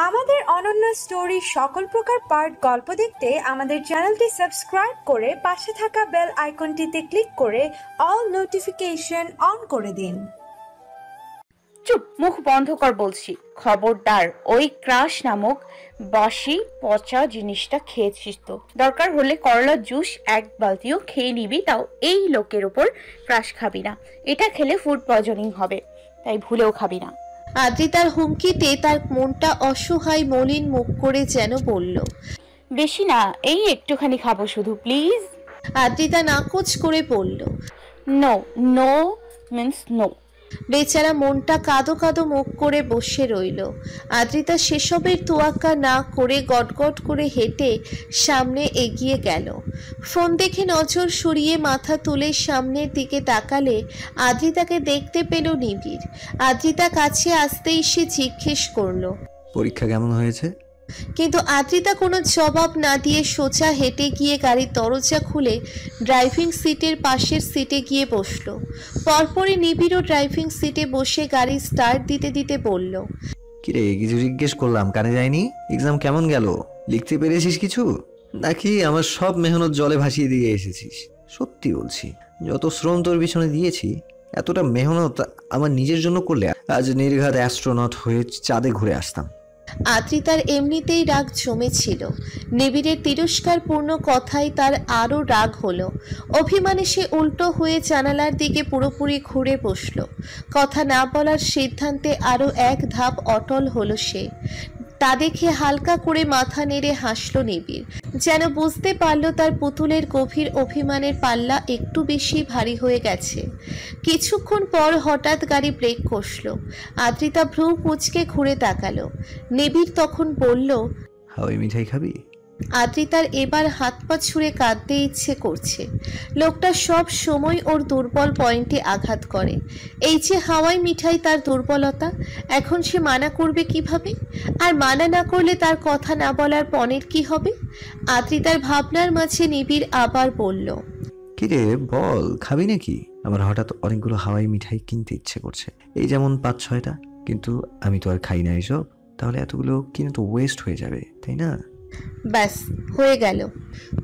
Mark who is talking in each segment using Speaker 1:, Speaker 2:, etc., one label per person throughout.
Speaker 1: আমাদের অনন্য স্টোরি সকল প্রকার পার্ট গল্প দেখতে আমাদের চ্যানেলটি সাবস্ক্রাইব করে পাশে থাকা বেল আইকনটিতে ক্লিক করে অল নোটিফিকেশন অন করে দিন।
Speaker 2: চুপ, মুখ বন্ধ কর বলছি। খবরদার ওই ক্রাশ নামক বাসি পচা জিনিসটা খেয়েছিস তো। দরকার হলে করলা জুস এক বালতিও খেয়ে নিবি, তাও এই লোকের ওপর ক্রাশ খাবি না। এটা খেলে ফুড পয়জনিং হবে, তাই ভুলেও খাবি না।
Speaker 3: আদ্রিতার হুমকিতে তার মনটা অসহায় মলিন মুখ করে যেন বলল,
Speaker 2: বেশি না, এই একটুখানি খাবো শুধু, প্লিজ।
Speaker 3: আদ্রিতা নাকচ করে বলল,
Speaker 2: নো নো মিন্স নো।
Speaker 3: বেচারা মনটা কাঁদো কাঁদো মুখ করে বসে রইল। আদ্রিতা সেসবের তোয়াক্কা না করে গটগট করে হেঁটে সামনে এগিয়ে গেল। ফোন দেখে নজর সরিয়ে মাথা তুলে সামনের দিকে তাকালে আদ্রিতাকে দেখতে পেল নিবিড়। আদ্রিতা কাছে আসতেই সে জিজ্ঞেস করলো,
Speaker 4: পরীক্ষা কেমন হয়েছে?
Speaker 3: কিন্তু আদ্রিতা কোনো জবাব না দিয়ে সোজা হেঁটে গিয়ে গাড়ির দরজা খুলে ড্রাইভিং সিটের পাশের সিটে গিয়ে বসলো। পরপরই নিবিড়ও ড্রাইভিং সিটে বসে গাড়ি স্টার্ট দিতে দিতে বলল,
Speaker 4: কিরে, কিছু জিজ্ঞেস করলাম, কানে যায়নি? এক্সাম কেমন গেল? লিখতে পেরেছিস কিছু, নাকি আমার সব মেহনত জলে ভাসিয়ে দিয়ে এসেছিস? সত্যি বলছি, যত শ্রম তোর পিছনে দিয়েছি, এতটা মেহনত আমার নিজের জন্য করলে আজ নির্ঘাত অ্যাস্ট্রোনট হয়ে চাঁদে ঘুরে আসতাম।
Speaker 3: আদ্রিতার এমনিতেই রাগ জমেছিল। নিবিড়ের তিরস্কারপূর্ণ কথায় তার আরও রাগ হলো। অভিমানে সে উল্টো হয়ে জানালার দিকে পুরোপুরি ঘুরে বসল। কথা না বলার সিদ্ধান্তে আরও এক ধাপ অটল হলো সে। তা দেখে হালকা করে মাথা নেড়ে হাসল নিবিড়, যেন বুঝতে পারল তার পুতুলের গভীর অভিমানের পাল্লা একটু বেশি ভারী হয়ে গেছে। কিছুক্ষণ পর হঠাৎ গাড়ি ব্রেক কষল। আদ্রিতা ভ্রু কুঁচকে ঘুরে তাকালো। নিবিড় তখন বলল,
Speaker 4: হাওয়াই মিঠাই খাবি?
Speaker 3: আদ্রিতার এবার হাত পা ছুঁড়ে কাঁদতে ইচ্ছে করছে। লোকটা সব সময় ওর দুর্বল পয়েন্টে আঘাত করে। এই যে হাওয়াই মিঠাই তার দুর্বলতা, এখন সে মানা করবে কিভাবে? আর মানা না করলে তার কথা না বলার পণের কি হবে? আদ্রিতার ভাবনার মাঝে নিবিড় আবার বলল,
Speaker 4: কিরে বল, খাবি নাকি? আমার হঠাৎ অনেকগুলো হাওয়াই মিঠাই কিনতে ইচ্ছে করছে, এই যেমন 5-6টা। কিন্তু আমি তো আর খাই না এসব, তাহলে এতগুলো কিনে তো ওয়েস্ট হয়ে যাবে, তাই না?
Speaker 3: ব্যাস হয়ে গেল।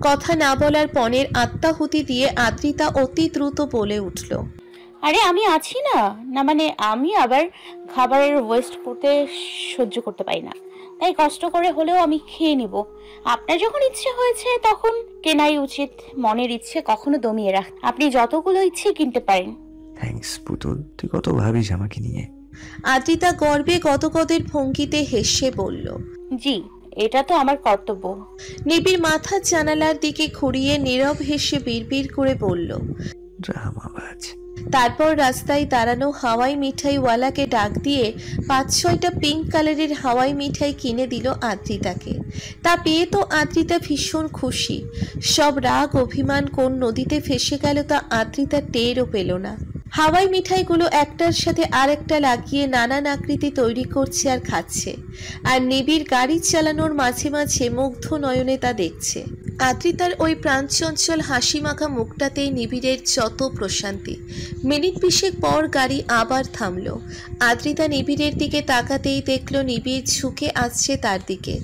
Speaker 3: কথা না বলার পণের আত্মাহুতি দিয়ে আদ্রিতা অতি দ্রুত বলে উঠল,
Speaker 2: আরে আমি আছি না। না মানে আমি আবার খাবারের ওয়েস্ট করতে সহ্য করতে পারি না, তাই কষ্ট করে হলেও আমি খেয়ে নিব। আপনার যখন ইচ্ছে হয়েছে তখন কেনাই উচিত, মনের ইচ্ছে কখনো দমিয়ে রাখ। আপনি যতগুলো ইচ্ছে কিনতে পারেন।
Speaker 4: থ্যাঙ্কস পুতুল, তুই কত ভাবিস আমাকে নিয়ে।
Speaker 3: আদ্রিতা গর্বে গদগদের ভঙ্গিতে হেসে বলল,
Speaker 2: জি, এটা তো আমার কর্তব্য।
Speaker 3: নিবিড় মাথা জানালার দিকে ঘুরিয়ে নীরব হেসে বিড়বিড় করে বলল,
Speaker 4: ড্রামাবাজ।
Speaker 3: তারপর রাস্তায় দাঁড়ানো হাওয়াই মিঠাইওয়ালাকে ডাক দিয়ে 5-6টা পিঙ্ক কালারের হাওয়াই মিঠাই কিনে দিল আদ্রিতাকে। তা পেয়ে তো আদ্রিতা ভীষণ খুশি। সব রাগ অভিমান কোন নদীতে ভেসে গেল তা আদ্রিতা টেরও পেল না। হাওয়াই মিঠাইগুলো একটার সাথে আরেকটা লাগিয়ে নানান আকৃতি তৈরি করছে আর খাচ্ছে। আর নিবিড় গাড়ি চালানোর মাঝে মাঝে মুগ্ধ নয়নে তা দেখছে। আদ্রিতার ওই প্রাণচঞ্চল হাসি মাখা মুখটাতেই নিবিড়ের যত প্রশান্তি। মিনিট 20 পর গাড়ি আবার থামলো। আদ্রিতা নিবিড়ের দিকে তাকাতেই দেখলো নিবিড় ঝুঁকে আসছে তার দিকে।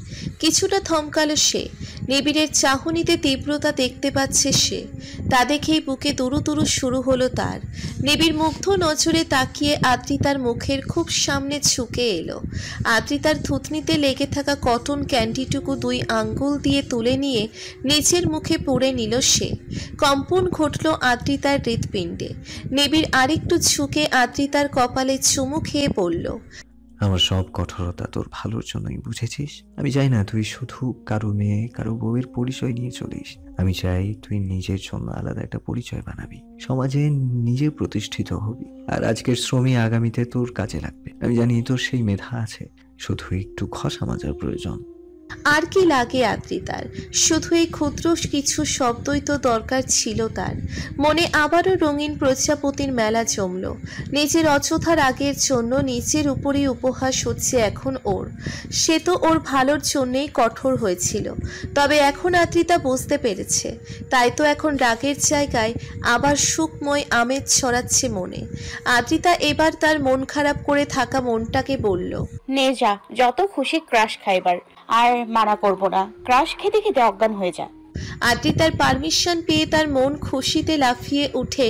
Speaker 3: কিছুটা থমকালো সে। নিবিড়ের চাহনিতে তীব্রতা দেখতে পাচ্ছে সে। তা দেখেই বুকে দুরু দুরু শুরু হলো তার। নিবিড় মুগ্ধ নজরে তাকিয়ে আদ্রিতার মুখের খুব সামনে ঝুঁকে এলো। আদ্রিতার থুতনিতে লেগে থাকা কটন ক্যান্ডিটুকু 2 আঙ্গুল দিয়ে তুলে নিয়ে নিজের মুখে পুরে নিল সে। কম্পন ঘটল আদ্রিতার হৃৎপিণ্ডে। নিবিড় আরেকটু ঝুঁকে আদ্রিতার কপালে চুমু খেয়ে বলল,
Speaker 4: আমার সব কঠোরতা তোর ভালোর জন্যই, বুঝেছিস? আমি চাই না তুই শুধু কারো মেয়ে কারো বউয়ের পরিচয় নিয়ে চলিস। আমি চাই তুই নিজের জন্য আলাদা একটা পরিচয় বানাবি, সমাজে নিজে প্রতিষ্ঠিত হবি। আর আজকের শ্রমই আগামীতে তোর কাজে লাগবে। আমি জানি তোর সেই মেধা আছে, শুধু একটু ঘষা মাজার প্রয়োজন।
Speaker 3: আর কি লাগে আদ্রিতার? শুধু এই ক্ষুদ্র কিছু শব্দই তো দরকার ছিল তার। মনে আবারও রঙিন প্রজাপতির মেলা জমল। নিজের অযথা রাগের জন্য নিজের উপরই উপহাস হচ্ছে এখন ওর। সে তো ওর ভালোর জন্যেই কঠোর হয়েছিল, তবে এখন আদ্রিতা বুঝতে পেরেছে। তাই তো এখন রাগের জায়গায় আবার সুখময় আমেজ ছড়াচ্ছে মনে। আদ্রিতা এবার তার মন খারাপ করে থাকা মনটাকে বলল,
Speaker 2: নে যা, যত খুশি ক্রাশ খাইবার, আর মানা করব না। ক্রাশ খেতে খেতে অজ্ঞান হয়ে যা।
Speaker 3: আদ্রিতার পারমিশন পেয়ে তার মন খুশিতে লাফিয়ে উঠে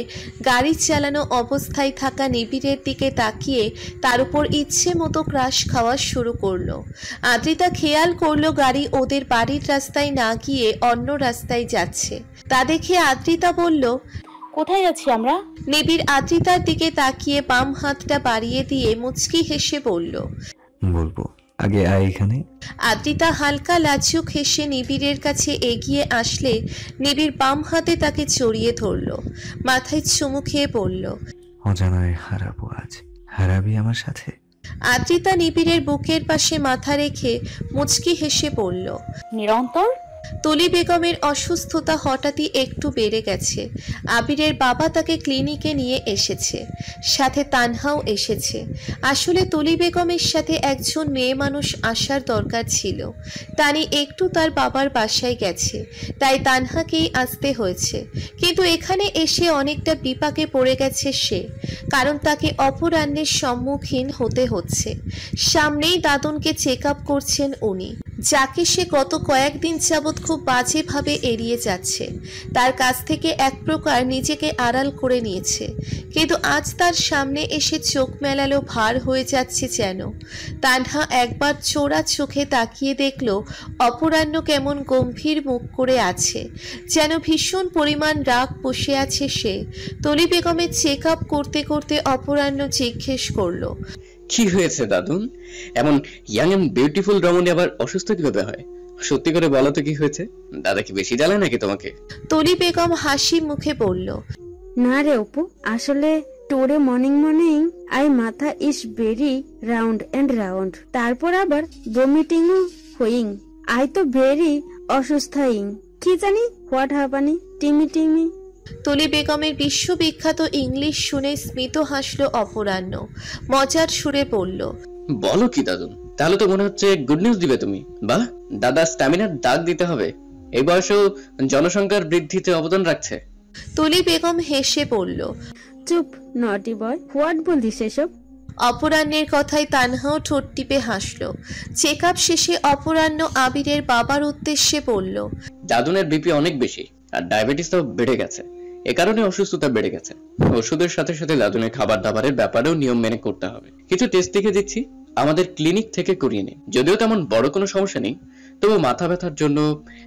Speaker 3: গাড়ি চালানো অবস্থায় থাকা নিবিড়ের দিকে তাকিয়ে তার উপর ইচ্ছে মতো ক্রাশ খাওয়া শুরু করলো। আদ্রিতা খেয়াল করলো গাড়ি ওদের বাড়ির রাস্তায় না গিয়ে অন্য রাস্তায় যাচ্ছে। তা দেখে আদ্রিতা বলল,
Speaker 2: কোথায় যাচ্ছি আমরা?
Speaker 3: নিবিড় আদ্রিতার দিকে তাকিয়ে বাম হাতটা বাড়িয়ে দিয়ে মুচকি হেসে বলল,
Speaker 4: বলবো, আগে আয় এখানে।
Speaker 3: আদ্রিতা হালকা লাজুক হেসে নিবিড়ের কাছে এগিয়ে আসলে নিবিড় বাম হাতে তাকে জড়িয়ে ধরল। মাথায় চুমু খেয়ে বলল,
Speaker 4: অজানায় হারাবো আজ, হারাবি আমার সাথে।
Speaker 3: আদ্রিতা নিবিড়ের বুকের পাশে মাথা রেখে মুচকি হেসে বলল,
Speaker 2: নিরন্তর।
Speaker 3: তুলি বেগমের অসুস্থতা হঠাৎই একটু বেড়ে গেছে। আবিরের বাবা তাকে ক্লিনিকে নিয়ে এসেছে, সাথে তানহাও এসেছে। আসলে তুলি বেগমের সাথে একজন মেয়ে মানুষ আসার দরকার ছিল। তানি একটু তার বাবার বাসায় গেছে, তাই তানহাকেই আসতে হয়েছে। কিন্তু এখানে এসে অনেকটা বিপাকে পড়ে গেছে সে, কারণ তাকে অপরাহ্নের সম্মুখীন হতে হচ্ছে। সামনেই দাদনকে চেক আপ করছেন উনি, যাকে সে গত কয়েকদিন যাবৎ খুব বাজেভাবে এড়িয়ে যাচ্ছে। তার কাছ থেকে এক প্রকার নিজেকে আড়াল করে নিয়েছে, কিন্তু আজ তার সামনে এসে চোখ মেলালো ভার হয়ে যাচ্ছে যেন। তানহা একবার চোরা চোখে তাকিয়ে দেখল অপরাহ্ন কেমন গম্ভীর মুখ করে আছে, যেন ভীষণ পরিমাণ রাগ বসে আছে সে। তুলি বেগমের চেক আপ করতে করতে অপরাহ্ন জিজ্ঞেস করলো,
Speaker 5: কি হয়েছে দাদুন? এমন ইয়াং এন্ড বিউটিফুল রমণী আবার অসুস্থ কিভাবে হয়? সত্যি করে বলো তো কি হয়েছে? দাদা কি বেশি জ্বালায় নাকি তোমাকে?
Speaker 3: তুলি বেগম হাসি মুখে বলল,
Speaker 6: না রে অপু, আসলে টুডে মর্নিং আই মাথা is very round and round, তারপর আবার ভমিটিংও হইং, আই তো ভেরি অসুস্থইং, কি জানি হোয়াট হ্যাপানি টিমি।
Speaker 3: তুলি বেগমের বিশ্ববিখ্যাত ইংলিশ শুনে স্মিত হাসলো অপরাহ্ন। মজার সুরে বলল,
Speaker 5: বলো কি দাদুন? তাহলে তো মনে হচ্ছে গুড নিউজ দিবে তুমি। বাহ, দাদা স্ট্যামিনার দাগ দিতে হবে। এই বয়সেও জনসংখ্যার বৃদ্ধিতে অবদান রাখছে।
Speaker 3: তুলি বেগম হেসে বলল,
Speaker 6: চুপ নটি বয়, হোয়াট বলছিস এসব?
Speaker 3: অপরাহ্নের কথায় তানহাও ঠোঁট টিপে হাসলো। চেক আপ শেষে অপরাহ্ন আবিরের বাবার উদ্দেশ্যে বলল,
Speaker 5: দাদুনের বিপি অনেক বেশি আর ডায়াবেটিসটাও বেড়ে গেছে। এ কারণে অসুস্থতা বেড়ে গেছে। ওষুধের সাথে সাথে দাদুনের খাবার দাবারের ব্যাপারেও নিয়ম মেনে করতে হবে। কিছু টেস্ট লিখে দিচ্ছি, আমাদের ক্লিনিক থেকে করিয়ে নিন। যদিও তেমন বড় কোনো সমস্যা নেই, তবু মাথা ব্যথার জন্য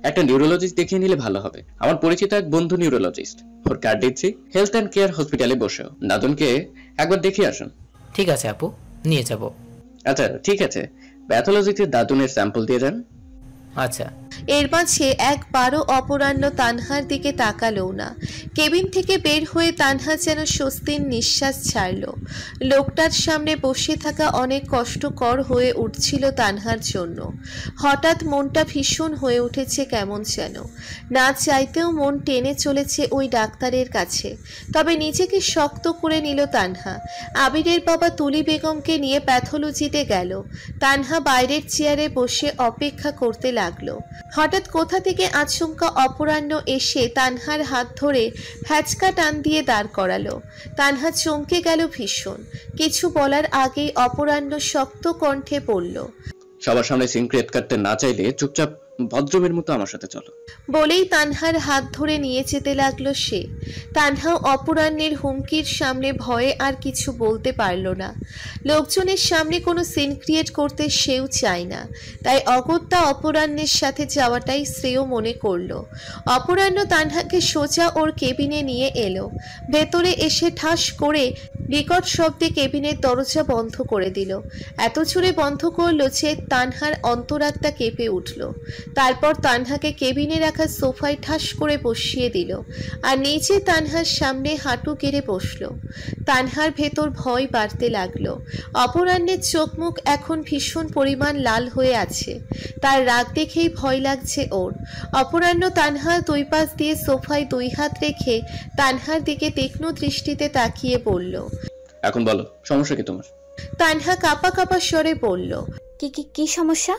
Speaker 5: একটা নিউরোলজিস্ট দেখিয়ে নিলে ভালো হবে। আমার পরিচিত এক বন্ধু নিউরোলজিস্ট, ওর কার্ড দিচ্ছি। হেলথ অ্যান্ড কেয়ার হসপিটালে বসেও দাদুনকে একবার দেখিয়ে আসুন।
Speaker 7: ঠিক আছে আপু, নিয়ে যাব।
Speaker 5: আচ্ছা ঠিক আছে, প্যাথোলজিতে দাদুনের স্যাম্পল দিয়ে যান।
Speaker 7: আচ্ছা।
Speaker 3: এর মাঝে একবারও অপরাহ্ন তানহার দিকে তাকালো না। কেবিন থেকে বের হয়ে তানহা যেন স্বস্তির নিঃশ্বাস ছাড়ল। লোকটার সামনে বসে থাকা অনেক কষ্টকর হয়ে উঠছিল তানহার জন্য। হঠাৎ মনটা ভীষণ হয়ে উঠেছে কেমন যেন। না চাইতেও মন টেনে চলেছে ওই ডাক্তারের কাছে। তবে নিজেকে শক্ত করে নিল তানহা। আবিরের বাবা তুলি বেগমকে নিয়ে প্যাথোলজিতে গেল। তানহা বাইরের চেয়ারে বসে অপেক্ষা করতে লাগলো। হঠাৎ কোথা থেকে আচমকা অপরাহ্ন এসে তানহার হাত ধরে হ্যাচকা টান দিয়ে দাঁড় করালো। তানহা চমকে গেল ভীষণ। কিছু বলার আগেই অপরাহ্ন শক্ত কণ্ঠে বলল,
Speaker 5: সবার সামনে সিনক্রেট কাটতে না চাইলে চুপচাপ ভদ্রমের মতো আমার সাথে চলো।
Speaker 3: বলেই তানহার হাত ধরে নিয়ে যেতে লাগলো সে। তানহা অপরাহ্নের হুমকির সামনে ভয়ে আর কিছু বলতে পারল না। লোকজনের সামনে কোনো সিন ক্রিয়েট করতে সেও চায় না, তাই অগত্যা অপরাহ্নের সাথে যাওয়াটাই শ্রেয় মনে করলো। অপরাহ্ন তানহাকে সোজা ওর কেবিনে নিয়ে এলো। ভেতরে এসে ঠাস করে বিকট শব্দে কেবিনের দরজা বন্ধ করে দিল। এত জোরে বন্ধ করলো যে তানহার অন্তরাত্মা কেঁপে উঠল। তারপর তানহাকে কেবিনে রাখা সোফায় ঠাস করে বসিয়ে দিল আর নিচে এসে তানহার সামনে হাঁটু গেড়ে বসলো। তানহার ভেতর ভয় বাড়তে লাগলো। অপরাহ্নের চোখ মুখ এখন ভীষণ পরিমাণ লাল হয়ে আছে। তার রাগ দেখেই ভয় লাগছে ওর। অপরাহ্ন তানহার দুই পাশ দিয়ে সোফায় দুই হাত রেখে তানহার দিকে তীক্ষ্ণ দৃষ্টিতে তাকিয়ে বলল,
Speaker 5: এখন বলো সমস্যা কি তোমার?
Speaker 3: তানহা কাঁপা কাঁপা স্বরে বলল,
Speaker 8: কি কি কি সমস্যা?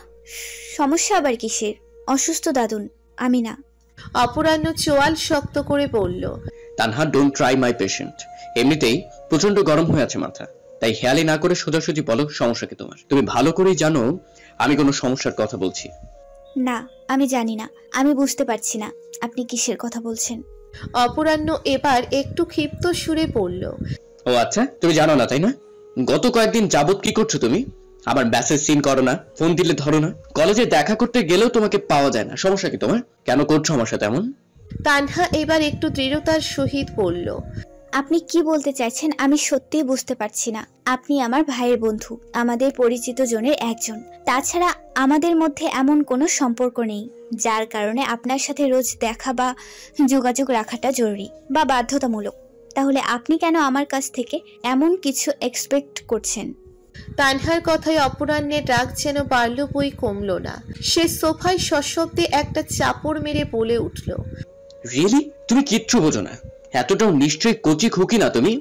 Speaker 8: সমস্যা আবার কিসের? অসুস্থ দাদুন, আমি না।
Speaker 3: অপরাহ্ন চোয়াল শক্ত করে বলল,
Speaker 5: Tanha, don't try my patient. এমনিতেই প্রচন্ড গরম হয়ে আছে মাথা, তাই হেয়ালি না করে সোজাসুজি বলো সমস্যা কি তোমার। তুমি ভালো করেই জানো আমি কোনো সমস্যার কথা বলছি।
Speaker 8: না, আমি জানি না, আমি বুঝতে পারছি না আপনি কিসের কথা বলছেন।
Speaker 3: অপরাহ্ন এবার একটু ক্ষিপ্ত সুরে বলল,
Speaker 5: ও আচ্ছা, তুমি জানো না তাই না? গত কয়েকদিন যাবত কি করছো তুমি? আবার মেসেজ সিন করো না, ফোন দিলে ধরো না, কলেজে দেখা করতে গেলেও তোমাকে পাওয়া যায় না। সমস্যা কি তোমার? কেন করছো আমার সাথে এমন?
Speaker 3: তানহা এবার একটু দৃঢ়তার সহিত বলল,
Speaker 8: আপনি কি বলতে চাইছেন আমি সত্যিই বুঝতে পারছি না। আপনি আমার ভাইয়ের বন্ধু, আমাদের পরিচিত জনের একজন। তাছাড়া আমাদের মধ্যে এমন কোনো সম্পর্ক নেই যার কারণে আপনার সাথে রোজ দেখা বা যোগাযোগ রাখাটা জরুরি বা বাধ্যতামূলক। তাহলে আপনি কেন আমার কাছ থেকে এমন কিছু এক্সপেক্ট করছেন?
Speaker 3: তানহার কথায় অপরাহ্নের রাগ যেন বাড়ল বই কমল না। সে সোফায় সশব্দে একটা চাপড় মেরে বলে উঠল,
Speaker 5: রিয়েলি? তুমি কিচ্ছু বোঝো না। এতটাও নিশ্চয়ই কচি খুকি না তুমি।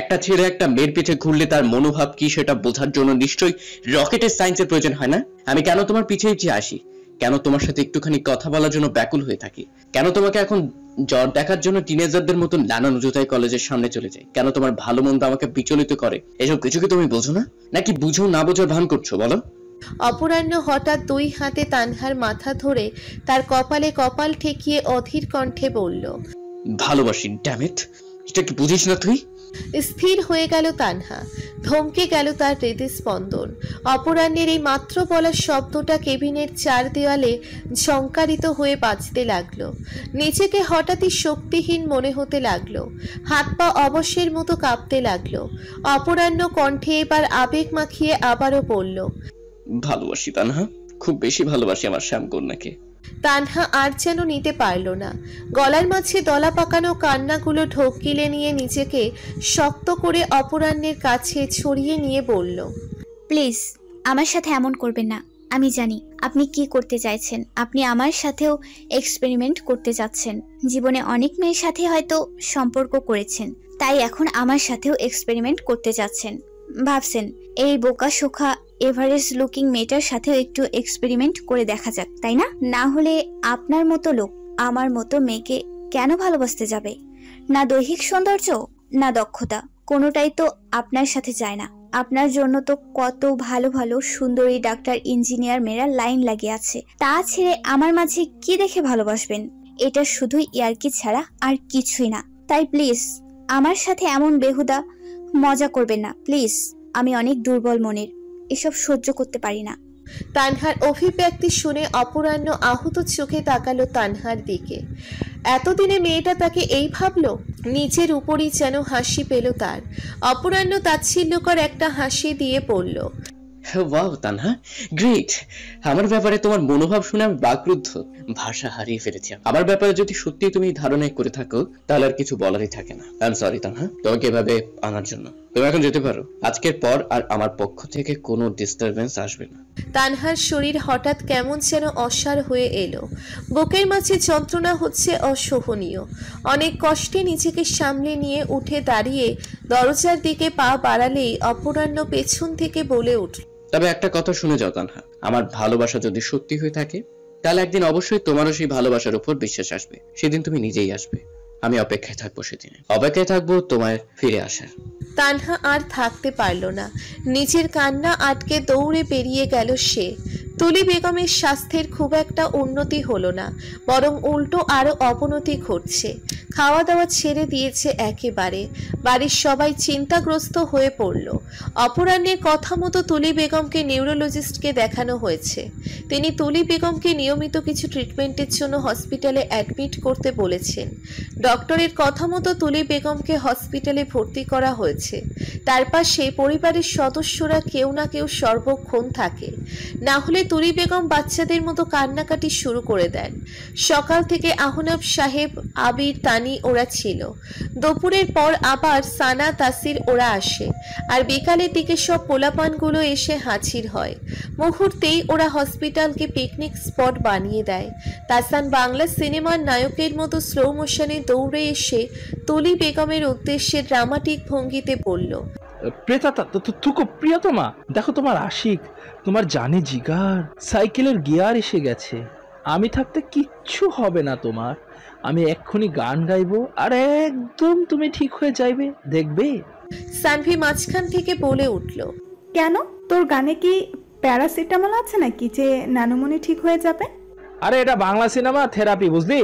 Speaker 5: একটা ছেলে একটা মেয়ের পিঠে ঘুরলে তার মনোভাব কি সেটা বোঝার জন্য নিশ্চয়ই রকেটের সায়েন্সের প্রয়োজন হয় না? আমি কেন তোমার পিছে পিছিয়ে আসি? কেন তোমার সাথে একটুখানি কথা বলার জন্য ব্যাকুল হয়ে থাকি? কেন তোমাকে এখন জ্বর দেখার জন্য টিনেজারদের মতো নানান জুতায় কলেজের সামনে চলে যায়? কেন তোমার ভালো মন্দ আমাকে বিচলিত করে? এসব কিছু কি তুমি বোঝো না, নাকি বুঝো না বোঝার ভান করছো বলো?
Speaker 3: অপরাহ্ন হঠাৎ দুই হাতে তানহার মাথা ধরে তার কপালে কপাল ঠেকিয়ে অধীর কণ্ঠে বলল,
Speaker 5: ভালোবাসি। ড্যাম ইট, এটা কি বুঝিস না তুই?
Speaker 3: স্থির হয়ে গেল তানহা। ধমকে গেল তার হৃদস্পন্দন। অপরাহ্নের এই মাত্র বলা শব্দটা কেবিনের চার দেওয়ালে ঝংকারিত হয়ে বাজতে লাগলো। নিজেকে হঠাৎই শক্তিহীন মনে হতে লাগলো। হাত পা অবশ্যের মতো কাঁপতে লাগলো। অপরাহ্ন কণ্ঠে এবার আবেগ মাখিয়ে আবারও বলল,
Speaker 5: ভালোবাসি তানহা, খুব বেশি ভালোবাসি আমার শ্যামকন্যাকে।
Speaker 3: তানহা আর যেন নিতে পারল না। গলার মাঝে দলা পাকানো কান্নাগুলো ঢোক গিলে নিয়ে নিজেকে শক্ত করে অপরাহ্নের কাছে ছড়িয়ে নিয়ে বলল,
Speaker 8: প্লিজ আমার সাথে এমন করবেন না। আমি জানি আপনি কি করতে চাইছেন। আপনি আমার সাথেও এক্সপেরিমেন্ট করতে যাচ্ছেন। জীবনে অনেক মেয়ের সাথে হয়তো সম্পর্ক করেছেন, তাই এখন আমার সাথেও এক্সপেরিমেন্ট করতে যাচ্ছেন। ভাবছেন এই বোকা শোকা এভারেস্ট লুকিং মেয়েটার সাথেও একটু এক্সপেরিমেন্ট করে দেখা যাক, তাই না? না হলে আপনার মতো লোক আমার মতো মেয়েকে কেন ভালোবাসতে যাবে? না দৈহিক সৌন্দর্য, না দক্ষতা, কোনোটাই তো আপনার সাথে যায় না। আপনার জন্য তো কত ভালো ভালো সুন্দরী ডাক্তার ইঞ্জিনিয়ার মেয়েরা লাইন লাগিয়ে আছে। তা ছেড়ে আমার মাঝে কি দেখে ভালোবাসবেন? এটা শুধুই ইয়ার্কি ছাড়া আর কিছুই না। তাই প্লিজ আমার সাথে এমন বেহুদা মজা করবেন না প্লিজ। আমি অনেক দুর্বল মনের, এসব সহ্য করতে পারি না।
Speaker 3: তানহার অভিব্যক্তি শুনে অপরাহ্ন আহত চোখে তাকালো তানহার দিকে। এতদিনে মেয়েটা তাকে এই ভাবলো? নিজের উপরই যেন হাসি পেল তার। অপরাহ্ন তাচ্ছিল্যকর একটা হাসি দিয়ে পড়ল,
Speaker 5: ওয়াও তানহা, গ্রেট। আমার ব্যাপারে তোমার মনোভাব শুনে আমি বাকরুদ্ধ, ভাষা হারিয়ে ফেলেছি। আমার ব্যাপারে যদি সত্যি তুমি ধারণায় করে থাকো তাহলে আর কিছু বলারই থাকে না। আই এম সরি তানহা, তোমাকে এভাবে আনার জন্য। তুমি এখন যেতে পারো। আজকের পর আর আমার পক্ষ থেকে কোনো ডিস্টারবেন্স আসবে না।
Speaker 3: তানহার শরীর হঠাৎ কেমন যেন অসাড় হয়ে এলো। বুকের মাঝে যন্ত্রণা হচ্ছে অসহনীয়। অনেক কষ্টে নিজেকে সামলে নিয়ে উঠে দাঁড়িয়ে দরজার দিকে পা বাড়ালেই অপরাহ্ন পেছন থেকে বলে উঠল,
Speaker 5: তবে একটা কথা শুনে যাও তানহা, আমার ভালোবাসা যদি সত্যি হয়ে থাকে তাহলে একদিন অবশ্যই তোমারও সেই ভালোবাসার উপর বিশ্বাস আসবে। সেদিন তুমি নিজেই আসবে। আমি অপেক্ষায় থাকবো, সেদিনে অপেক্ষায় থাকবো তোমার ফিরে আসার।
Speaker 3: তানহা আর থাকতে পারল না। নিজের কান্না আটকে দৌড়ে বেরিয়ে গেল সে। তুলি বেগমের স্বাস্থ্যের খুব একটা উন্নতি হলো না, বরং উল্টো আরো অবনতি ঘটছে। খাওয়া দাওয়া ছেড়ে দিয়েছে একেবারে। বাড়ির সবাই চিন্তাগ্রস্ত হয়ে পড়ল। অপরাহ্নের কথা মতো তুলি বেগমকে নিউরোলজিস্টকে দেখানো হয়েছে। তিনি তুলি বেগমকে নিয়মিত কিছু ট্রিটমেন্টের জন্য হসপিটালে অ্যাডমিট করতে বলেছেন। ডক্টরের কথা মতো তুলি বেগমকে হসপিটালে ভর্তি করা হয়েছে। তার পাশে পরিবারের সদস্যরা কেউ না কেউ সর্বক্ষণ থাকে, না হলে তুলি বেগম বাচ্চাদের মতো কান্নাকাটি শুরু করে দেন। সকাল থেকে আহনাব সাহেব, আবির, তানি ওরা ছিল। দুপুরের পর আবার সানা, তাসির ওরা আসে, আর বিকালের দিকে সব পোলাপানগুলো এসে হাজির হয়। মুহূর্তেই ওরা হসপিটালকে পিকনিক স্পট বানিয়ে দেয়। তাসান বাংলা সিনেমার নায়কের মতো স্লো মোশনে দৌড়ে এসে তুলি বেগমের উদ্দেশ্যে ড্রামাটিক ভঙ্গিতে বলল,
Speaker 9: প্রেতাতা তুকো প্রিয়তমা, দেখো তোমার আশিক, তোমার জানে জিগার, সাইকেলের গিয়ার এসে গেছে। আমি থাকতে কিচ্ছু হবে না তোমার। আমি এক্ষুনি গান গাইবো আর একদম তুমি ঠিক হয়ে যাইবে, দেখবে।
Speaker 3: সানভি মাঝখান থেকে বলে উঠল,
Speaker 10: কেন, তোর গানে কি প্যারাসিটামল আছে নাকি যে নানুমনি ঠিক হয়ে যাবে?
Speaker 9: আরে এটা বাংলা সিনেমা থেরাপি, বুঝলি?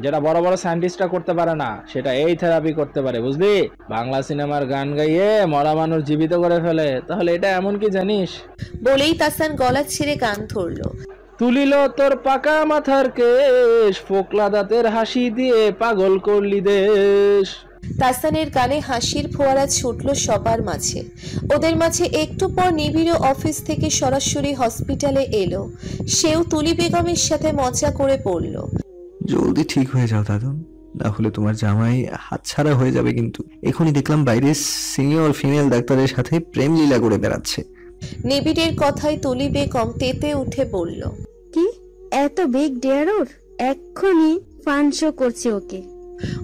Speaker 9: যেটা বড় বড় সায়েন্টিস্টরা করতে পারে না, সেটা এই থেরাপি করতে পারে, বুঝলি? বাংলা সিনেমার গান গাইয়ে মরা মানুষ জীবিত করে ফেলে। তাহলে এটা এমন কি জানিস?
Speaker 3: বলেই তাসান গলা ছেড়ে গান ধরল,
Speaker 9: তুলিল তোর পাকা মাথার কেশ, ফোকলা দাঁতের হাসি দিয়ে পাগল করলি দেশ।
Speaker 3: তাসানের গানে হাসির ফোয়ারা ছুটল সবার মাঝে। ওদের মাঝে একটু পর নিবিড় অফিস থেকে সরাসরি হসপিটালে এলো। সেও তুলি বেগমের সাথে মজা করে পড়ল,
Speaker 4: জলদি ঠিক হয়ে যাও দাদন, না হলে তোমার জামাই হাতছাড়া হয়ে যাবে। কিন্তু এখনই দেখলাম বাইরে সিনিয়র ফিমেল ডাক্তারের সাথে প্রেম লীলা করে বেড়াচ্ছে।
Speaker 3: নিবিড়ের কথায় তুলি বেগম তেতে উঠে বলল,
Speaker 6: কি এত বিগ ডেয়ার ওর? এক্ষুনি ফান শো করছে ওকে।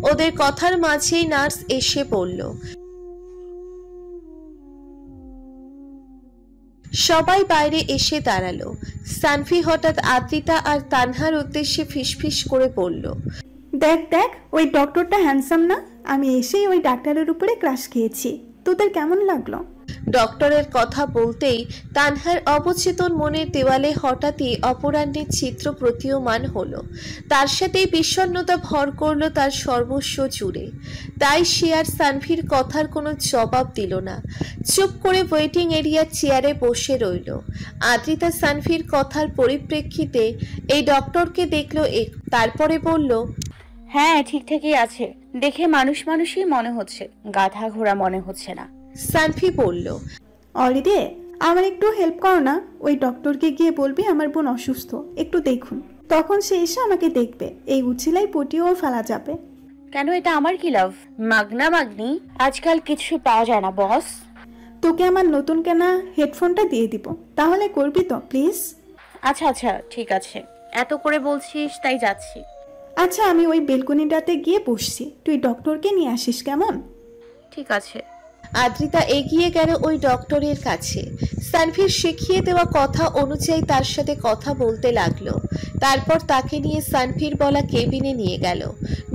Speaker 3: ওদের কথার মাঝেই নার্স এসে বলল। সবাই বাইরে এসে দাঁড়ালো। সানভি হঠাৎ আদ্রিতা আর তানহার উদ্দেশ্যে ফিসফিস করে বলল,
Speaker 10: দেখ দেখ, ওই ডক্টরটা হ্যান্ডসাম না? আমি এসেই ওই ডাক্তারের উপরে ক্রাশ খেয়েছি। তোদের কেমন লাগলো?
Speaker 3: ডক্টরের কথা বলতেই তানহার অবচেতন মনের দেওয়ালে হঠাৎই অপরাহ্নের চিত্র প্রতীয়মান হলো। তার সাথেই বিষণ্ণতা ভর করলো তার সর্বস্ব জুড়ে। তাই সে আর সানভির কথার কোনো জবাব দিল না, চুপ করে ওয়েটিং এরিয়ার চেয়ারে বসে রইল। আদ্রিতা সানভির কথার পরিপ্রেক্ষিতে এই ডক্টরকে দেখলো, তারপরে বলল,
Speaker 2: হ্যাঁ ঠিকঠাকই আছে, দেখে মানুষ মানুষই মনে হচ্ছে, গাধা ঘোড়া মনে হচ্ছে না।
Speaker 3: সানভি বলল,
Speaker 10: অলরেডি আমার একটু হেল্প করো না। ওই ডক্টরকে গিয়ে বলবি আমার বোন অসুস্থ, একটু দেখুন। তখন সে এসে আমাকে দেখবে, এই উচিলাই পটিও ফেলা যাবে।
Speaker 2: কেন, এটা আমার কি লাভ? মাগনা মাগনি আজকাল কিছু পাওয়া যায় না বস।
Speaker 10: তোকে আমার নতুন কেনা হেডফোনটা দিয়ে দিব, তাহলে করবি তো প্লিজ?
Speaker 2: আচ্ছা আচ্ছা ঠিক আছে, এত করে বলছিস তাই যাচ্ছি।
Speaker 10: আচ্ছা, আমি ওই বেলকনিটাতে গিয়ে বসছি, তুই ডক্টরকে নিয়ে আসিস, কেমন?
Speaker 2: ঠিক আছে।
Speaker 3: আদ্রিতা এগিয়ে গেল ওই ডক্টরের কাছে। সানভির শিখিয়ে দেওয়া কথা অনুযায়ী তার সাথে কথা বলতে লাগলো। তারপর তাকে নিয়ে সানভির বলা কেবিনে নিয়ে গেল।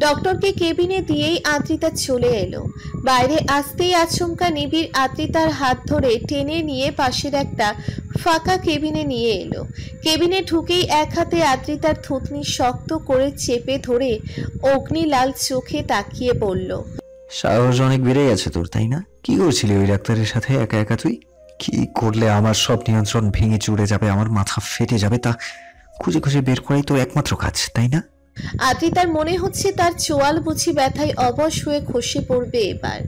Speaker 3: ডক্টরকে কেবিনে দিয়েই আদ্রিতা চলে এলো। বাইরে আসতেই আচমকা নিবিড় আদ্রিতার হাত ধরে টেনে নিয়ে পাশের একটা ফাঁকা কেবিনে নিয়ে এলো। কেবিনে ঢুকেই এক হাতে আদ্রিতার থুতনি শক্ত করে চেপে ধরে অগ্নিলাল চোখে তাকিয়ে বলল,
Speaker 4: সাহস অনেক বেড়ে গেছে তোর, তাই না? কি করছিলি ওই ডাক্তারের সাথে একা একা তুই? কি করলে আমার সব নিয়ন্ত্রণ ভেঙে চুড়ে যাবে, আমার মাথা ফেটে যাবে, তা খুঁজে খুঁজে বের করাই তোর একমাত্র কাজ, তাই না?
Speaker 3: আদ্রিতার মনে হচ্ছে তার চোয়াল বুঝি ব্যথায় অবশ হয়ে খসে পড়বে এবার।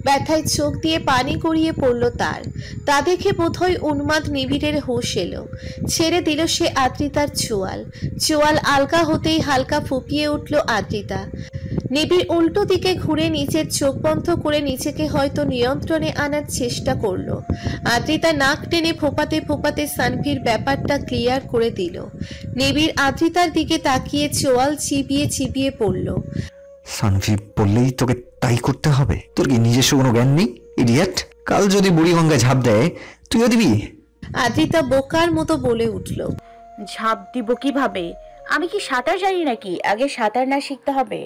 Speaker 3: ব্যথায় চোখ দিয়ে পানি গড়িয়ে পড়ল তার। তা দেখে বোধহয় উন্মাদ নিবিড়ের হুঁশ এলো। ছেড়ে দিল সে আদ্রিতার চোয়াল আলগা হতেই হালকা ফুপিয়ে উঠল আদ্রিতা। নিবিড় উল্টো দিকে ঘুরে নিজের চোখ বন্ধ করে নিজেকে হয়তো নিয়ন্ত্রণে আনার চেষ্টা করলো। আদ্রিতা নাক টেনে ফোপাতে ফোপাতে সানভির ব্যাপারটা ক্লিয়ার করে দিল। নিবিড় আদ্রিতার দিকে তাকিয়ে চোয়াল চিবিয়ে চিবিয়ে পড়ল,
Speaker 4: সানভি বললেই তোকে তাই করতে হবে? তোর কি নিজস্ব কোনো জ্ঞান নেই ইডিয়েট? কাল যদি বুড়িগঙ্গায় ঝাঁপ দেয় তুইও দিবি?
Speaker 3: আদ্রিতা বোকার মতো বলে উঠল,
Speaker 2: ঝাঁপ দিব কিভাবে? আমি কি সাঁতার জানি নাকি? আগে সাঁতার না শিখতে হবে।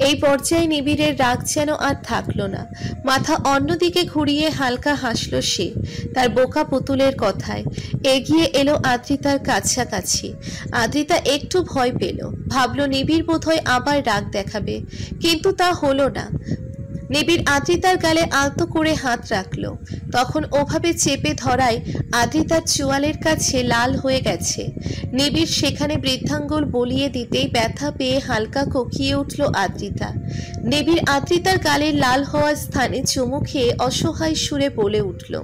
Speaker 3: এই পর্যায়ে নিবিড়ের রাগ যেন আর থাকলো না। মাথা অন্যদিকে ঘুরিয়ে হালকা হাসলো সে তার বোকা পুতুলের কথায়। এগিয়ে এলো আদ্রিতার কাছাকাছি। আদ্রিতা একটু ভয় পেল, ভাবলো নিবিড় বোধহয় আবার রাগ দেখাবে, কিন্তু তা হলো না। নিবিড় আদ্রিতার গালে আলতো করে হাত রাখলো। তখন ওভাবে চেপে ধরায় আদ্রিতার চোয়ালের কাছে লাল হয়ে গেছে। নিবিড় সেখানে বৃদ্ধাঙ্গুল বলিয়ে দিতেই ব্যথা পেয়ে হালকা কোকিয়ে উঠল আদ্রিতা। নিবিড় আদ্রিতার গালের লাল হওয়ার স্থানে চুমু খেয়ে অসহায় সুরে বলে উঠল,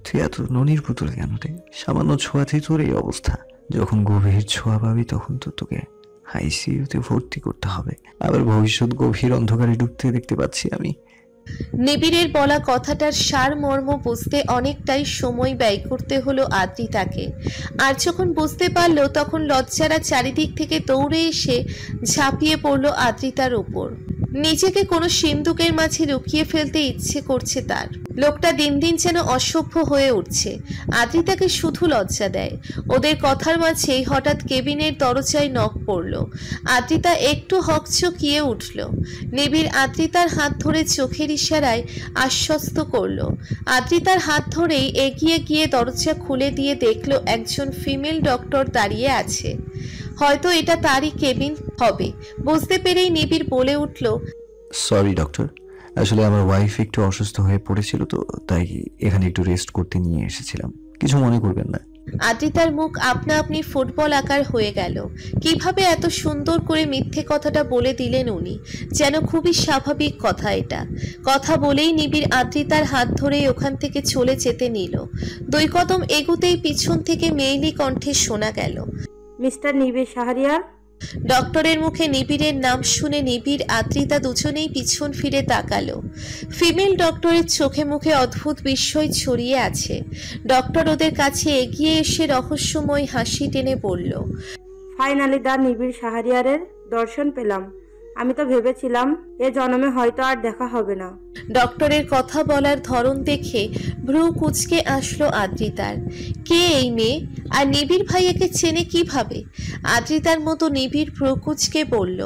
Speaker 4: তুই এত ননির পুতুল কেন রে? সামান্য ছোঁয়াতেই তোর এই অবস্থা। যখন গভীর ছোঁয়া পাবি তখন তো তোকে আইসিইউতে ভর্তি করতে হবে। আবার ভবিষ্যৎ গভীর অন্ধকারে ডুবতে দেখতে পাচ্ছি আমি।
Speaker 3: নিবিড়ের বলা কথাটার সারমর্ম বুঝতে অনেকটাই সময় ব্যয় করতে হলো আদ্রিতাকে। আর যখন বুঝতে পারল তখন লজ্জারা চারিদিক থেকে দৌড়ে এসে ঝাঁপিয়ে পড়ল আদ্রিতার উপর। নিজেকে কোনো সিন্দুকের মাঝে লুকিয়ে ফেলতে ইচ্ছে করছে তার। লোকটা দিন দিন যেন অসভ্য হয়ে উঠছে। আদ্রিতাকে শুধু লজ্জা দেয়। ওদের কথার মাঝেই হঠাৎ কেবিনের দরজায় নক পড়ল। আদ্রিতা একটু হকচকিয়ে উঠল। নিবিড় আদ্রিতার হাত ধরে চোখের ইশারায় আশ্বস্ত করল। আদ্রিতার হাত ধরেই এগিয়ে গিয়ে দরজা খুলে দিয়ে দেখল একজন ফিমেল ডক্টর দাঁড়িয়ে আছে। হয়তো এটা তারই কেবিন হবে। বুঝতে পেরেই নিবিড় বলে উঠল,
Speaker 4: সরি ডক্টর, আসলে আমার ওয়াইফ একটু অসুস্থ হয়ে পড়েছিল, তো তাই এখানে একটু রেস্ট করতে নিয়ে এসেছিলাম। কিছু মনে করবেন না।
Speaker 3: আদ্রিতার মুখ আপনা আপনি ফুটবল আকার হয়ে গেল। কিভাবে এত সুন্দর করে মিথ্যে কথাটা বলে দিলেন উনি, যেন খুবই স্বাভাবিক কথা এটা। কথা বলেই নিবিড় আদ্রিতার হাত ধরে ওখান থেকে চলে যেতে নিল। 2 কদম এগুতেই পিছন থেকে মেয়েলি কণ্ঠে শোনা গেল,
Speaker 6: মিস্টার নিবিড় শাহরিয়ার।
Speaker 3: ডক্টরের মুখে নিবিড়ের নাম শুনে নিবিড় আদ্রিতা দুজনেই পিছন ফিরে তাকালো। ফিমেল ডক্টরের চোখে মুখে অদ্ভুত বিস্ময় ছড়িয়ে আছে। ডক্টর ওদের কাছে এগিয়ে এসে রহস্যময় হাসি টেনে বলল,
Speaker 6: ফাইনালি দা নিবিড় শাহরিয়ারের দর্শন পেলাম। আমি তো ভেবেছিলাম এ জন্মে হয়তো আর দেখা হবে না।
Speaker 3: ডক্টরের কথা বলার ধরন দেখে ভ্রু কুঁচকে আসলো আদ্রিতার। কে এই মেয়ে? আর নিবিড় ভাইয়াকে চেনে কিভাবে? আদ্রিতার মতো নিবিড় ভ্রু কুঁচকে বলল,